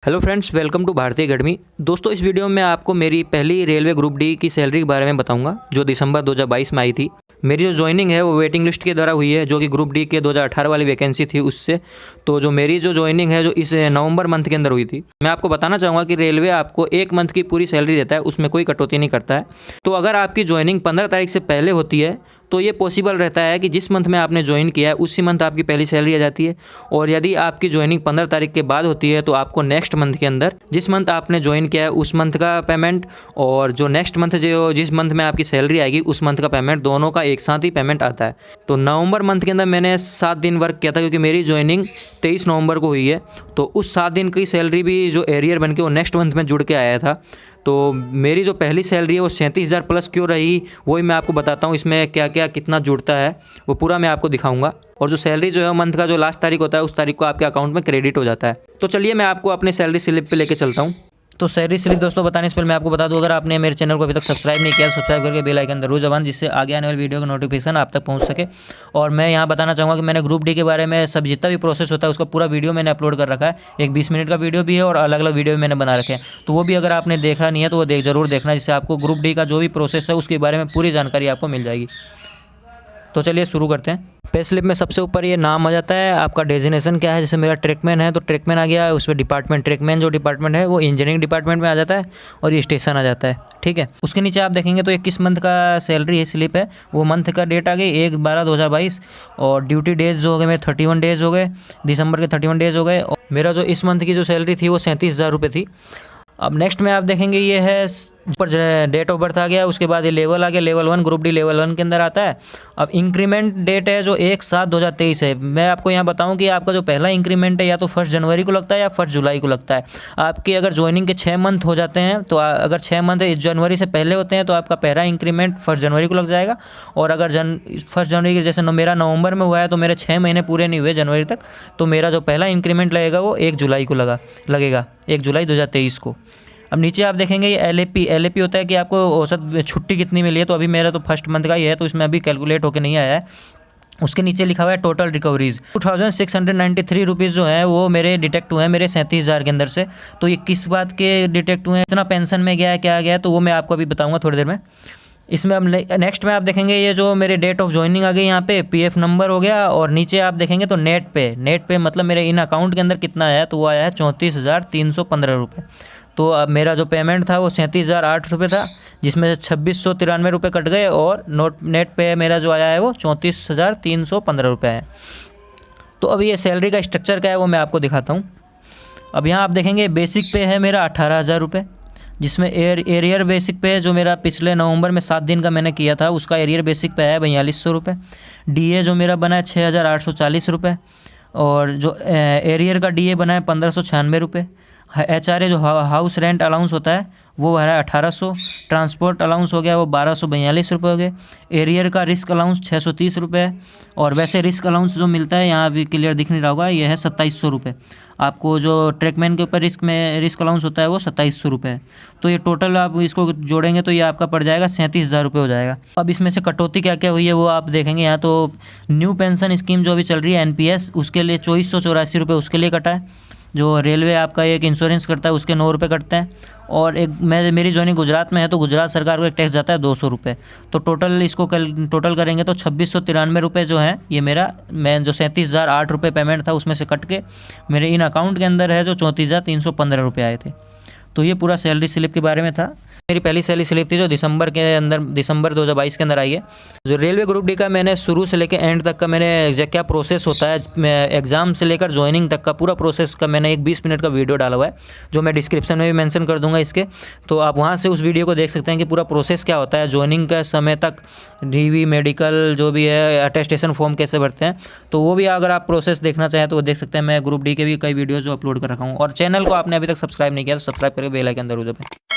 Hello friends, welcome to भारतीय academy. दोस्तों, इस वीडियो में आपको मेरी पहली रेलवे ग्रुप डी की सैलरी के बारे में बताऊंगा जो दिसंबर 2022 में आई थी। मेरी जो ज्वाइनिंग है वो वेटिंग लिस्ट के द्वारा हुई है, जो कि ग्रुप डी के 2018 वाली वैकेंसी थी उससे। तो जो मेरी जो ज्वाइनिंग है जो इस नवंबर मंथ के अंदर हुई थी। मैं आपको बताना चाहूँगा कि रेलवे आपको एक मंथ की पूरी सैलरी देता है, उसमें कोई कटौती नहीं करता है। तो अगर आपकी ज्वाइनिंग 15 तारीख से पहले होती है तो ये पॉसिबल रहता है कि जिस मंथ में आपने ज्वाइन किया है उसी मंथ आपकी पहली सैलरी आ जाती है। और यदि आपकी ज्वाइनिंग 15 तारीख के बाद होती है तो आपको नेक्स्ट मंथ के अंदर जिस मंथ आपने ज्वाइन किया है उस मंथ का पेमेंट और जो नेक्स्ट मंथ जो जिस मंथ में आपकी सैलरी आएगी उस मंथ का पेमेंट, दोनों का एक साथ ही पेमेंट आता है। तो नवंबर मंथ के अंदर मैंने 7 दिन वर्क किया था, क्योंकि मेरी ज्वाइनिंग 23 नवंबर को हुई है। तो उस 7 दिन की सैलरी भी जो एरियर बन के वो नेक्स्ट मंथ में जुड़ के आया था। तो मेरी जो पहली सैलरी है वो 37,000 प्लस क्यों रही, वही मैं आपको बताता हूँ। इसमें क्या क्या कितना जुड़ता है वो पूरा मैं आपको दिखाऊंगा। और जो सैलरी जो है मंथ का जो लास्ट तारीख होता है उस तारीख को आपके अकाउंट में क्रेडिट हो जाता है। तो चलिए मैं आपको अपने सैलरी स्लिप पे लेके चलता हूँ। तो सैलरी स्लिप दोस्तों बताने से पहले मैं आपको बता दूं, अगर आपने मेरे चैनल को अभी तक सब्सक्राइब नहीं किया तो सब्सक्राइब करके बेल आइकन जरूर दबाएं, जिससे आगे आने वाली वीडियो का नोटिफिकेशन आप तक पहुंच सके। और मैं यहाँ बताना चाहूँगा कि मैंने ग्रुप डी के बारे में सब जितना भी प्रोसेस होता है उसका पूरा वीडियो मैंने अपलोड कर रखा है। एक 20 मिनट का वीडियो भी है और अलग अलग वीडियो भी मैंने बना रखे हैं। तो वो भी अगर आपने देखा नहीं है तो वो जरूर देखना, जिससे आपको ग्रुप डी का जो भी प्रोसेस है उसके बारे में पूरी जानकारी आपको मिल जाएगी। तो चलिए शुरू करते हैं। पे स्लिप में सबसे ऊपर ये नाम आ जाता है, आपका डेजिग्नेशन क्या है। जैसे मेरा ट्रैकमैन है तो ट्रैकमैन आ गया, उस पर डिपार्टमेंट ट्रैकमैन जो डिपार्टमेंट है वो इंजीनियरिंग डिपार्टमेंट में आ जाता है और ये स्टेशन आ जाता है। ठीक है, उसके नीचे आप देखेंगे तो ये किस मंथ का सैलरी है स्लिप है, वो मंथ का डेट आ गई 1/12/2022 और ड्यूटी डेज जो हो गए मेरे 31 डेज हो गए, दिसंबर के 31 डेज हो गए। और मेरा जो इस मंथ की जो सैलरी थी वो 37,000 रुपये थी। अब नेक्स्ट में आप देखेंगे ये है ऊपर डेट ऑफ बर्थ आ गया, उसके बाद ये लेवल आ गया, लेवल 1 ग्रुप डी लेवल 1 के अंदर आता है। अब इंक्रीमेंट डेट है जो 1/7/2023 है। मैं आपको यहाँ बताऊँ कि आपका जो पहला इंक्रीमेंट है या तो 1 जनवरी को लगता है या 1 जुलाई को लगता है। आपकी अगर ज्वाइनिंग के 6 मंथ हो जाते हैं तो अगर 6 मंथ इस जनवरी से पहले होते हैं तो आपका पहला इंक्रीमेंट 1 जनवरी को लग जाएगा। और अगर 1 जनवरी के जैसे मेरा नवंबर में हुआ है तो मेरे 6 महीने पूरे नहीं हुए जनवरी तक, तो मेरा जो पहला इंक्रीमेंट लगेगा वो 1 जुलाई को लगेगा 1 जुलाई 2023 को। अब नीचे आप देखेंगे ये एलएपी होता है कि आपको औसत छुट्टी कितनी मिली है। तो अभी मेरा तो फर्स्ट मंथ का ही है तो इसमें अभी कैलकुलेट होकर नहीं आया है। उसके नीचे लिखा हुआ है टोटल रिकवरीज 2693 रुपीज़ जो है वो मेरे डिटेक्ट हुए हैं मेरे 37,000 के अंदर से। तो ये किस बात के डिटेक्ट हुए हैं, इतना पेंशन में गया है क्या गया है, तो वो मैं आपको अभी बताऊँगा थोड़ी देर में। इसमें अब नेक्स्ट में आप देखेंगे ये जो मेरे डेट ऑफ ज्वाइनिंग आ गई, यहाँ पे पीएफ नंबर हो गया। और नीचे आप देखेंगे तो नेट पे मतलब मेरे इन अकाउंट के अंदर कितना आया, तो वो आया है 34,315 रुपये। तो अब मेरा जो पेमेंट था वो 37,008 रुपये था, जिसमें से 2,693 रुपये कट गए और नेट पे मेरा जो आया है वो 34,315 रुपये है। तो अब ये सैलरी का स्ट्रक्चर क्या है वो मैं आपको दिखाता हूँ। अब यहाँ आप देखेंगे बेसिक पे है मेरा 18,000 रुपये, जिसमें एरियर बेसिक पे है जो मेरा पिछले नवंबर में 7 दिन का मैंने किया था उसका एरियर बेसिक पे है 4200 रुपये। डीए जो मेरा बना है 6,840 रुपये और जो एरियर का डीए बना है 1,596 रुपये। एचआरए जो हाउस रेंट अलाउंस होता है वो है 1,800। ट्रांसपोर्ट अलाउंस हो गया वो 1,242 रुपये हो गए। एरियर का रिस्क अलाउंस 630 रुपये। और वैसे रिस्क अलाउंस जो मिलता है यहाँ भी क्लियर दिख नहीं रहा होगा, ये है 2,700 रुपये। आपको जो ट्रैकमैन के ऊपर रिस्क अलाउंस होता है वो 2,700 रुपये है। तो ये टोटल आप इसको जोड़ेंगे तो ये आपका पड़ जाएगा 37,000 रुपये हो जाएगा। अब इसमें से कटौती क्या क्या हुई है वो आप देखेंगे। यहाँ तो न्यू पेंशन स्कीम जो अभी चल रही है एनपीएस, उसके लिए 2,484 रुपये उसके लिए कटा है। जो रेलवे आपका एक इंश्योरेंस करता है उसके 9 रुपये कटते हैं। और एक मेरी ज्वाइनिंग गुजरात में है तो गुजरात सरकार को एक टैक्स जाता है 200 रुपये। तो टोटल इसको टोटल करेंगे तो 2,693 रुपये जो है ये मेरा मैं जो 37,008 रुपये पेमेंट था उसमें से कट के मेरे इन अकाउंट के अंदर है जो 34,315 रुपये आए थे। तो ये पूरा सैलरी स्लिप के बारे में था। मेरी पहली सैलरी स्लिप थी जो दिसंबर 2022 के अंदर आई है। जो रेलवे ग्रुप डी का मैंने शुरू से लेकर एंड तक का मैंने क्या प्रोसेस होता है एग्जाम से लेकर ज्वाइनिंग तक का पूरा प्रोसेस का मैंने एक 20 मिनट का वीडियो डाला हुआ है, जो मैं डिस्क्रिप्शन में भी मेंशन कर दूंगा इसके। तो आप वहां से उस वीडियो को देख सकते हैं कि पूरा प्रोसेस क्या होता है ज्वाइनिंग का समय तक, डीवी मेडिकल जो भी है, अटेस्टेशन फॉर्म कैसे भरते हैं। तो वो भी अगर आप प्रोसेस देखना चाहें तो वो देख सकते हैं। मैं ग्रुप डी के भी कई वीडियोज़ जो अपलोड कर रखा हूँ। और चैनल को आपने अभी तक सब्सक्राइब नहीं किया तो सब्सक्राइब करके बेल आइकन जरूर दबाएं।